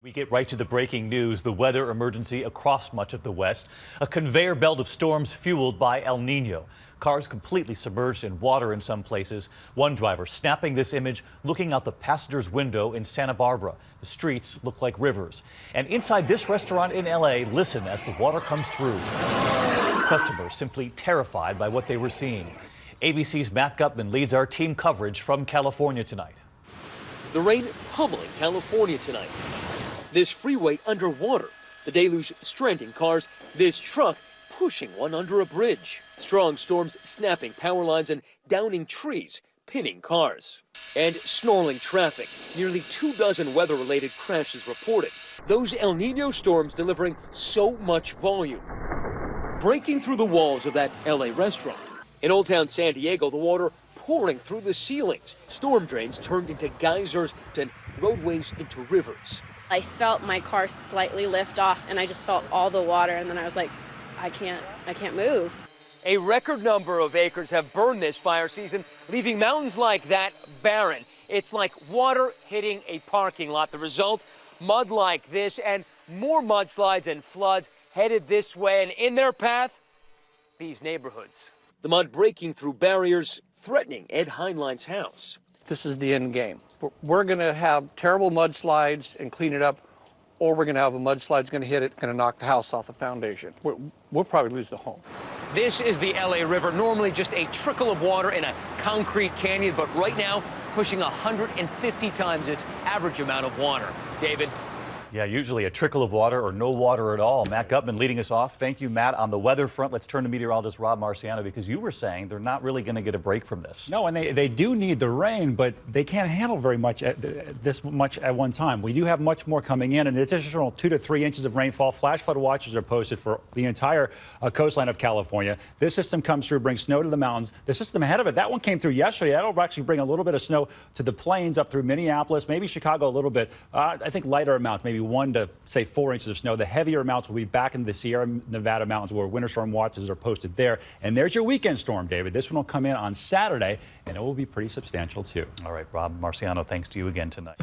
We get right to the breaking news, the weather emergency across much of the West. A conveyor belt of storms fueled by El Nino. Cars completely submerged in water in some places. One driver snapping this image looking out the passenger's window in Santa Barbara. The streets look like rivers. And inside this restaurant in L.A., listen as the water comes through. Customers simply terrified by what they were seeing. ABC's Matt Gutman leads our team coverage from California tonight. The rain pummeling California tonight. This freeway underwater, the deluge stranding cars, this truck pushing one under a bridge. Strong storms snapping power lines and downing trees, pinning cars. And snarling traffic, nearly 24 weather-related crashes reported. Those El Nino storms delivering so much volume. Breaking through the walls of that LA restaurant. In Old Town San Diego, the water pouring through the ceilings. Storm drains turned into geysers and roadways into rivers. I felt my car slightly lift off, and I just felt all the water, and then I was like, I can't move. A record number of acres have burned this fire season, leaving mountains like that barren. It's like water hitting a parking lot. The result, mud like this, and more mudslides and floods headed this way, and in their path, these neighborhoods. The mud breaking through barriers, threatening Ed Heinlein's house. This is the end game. We're going to have terrible mudslides and clean it up, or we're going to have a mudslide that's going to hit it, going to knock the house off the foundation. We'll probably lose the home. This is the LA River, normally just a trickle of water in a concrete canyon, but right now pushing 150 times its average amount of water. David? Yeah, usually a trickle of water or no water at all. Matt Gutman leading us off. Thank you, Matt. On the weather front, let's turn to meteorologist Rob Marciano, because you were saying they're not really going to get a break from this. No, and they do need the rain, but they can't handle very much this much at one time. We do have much more coming in, an additional 2 to 3 inches of rainfall. Flash flood watches are posted for the entire coastline of California. This system comes through, brings snow to the mountains. The system ahead of it, that one came through yesterday. That'll actually bring a little bit of snow to the plains up through Minneapolis, maybe Chicago a little bit. I think lighter amounts, maybe 1 to, say, 4 inches of snow. The heavier amounts will be back in the Sierra Nevada mountains where winter storm watches are posted there. And there's your weekend storm, David. This one will come in on Saturday, and it will be pretty substantial, too. All right, Rob Marciano, thanks to you again tonight.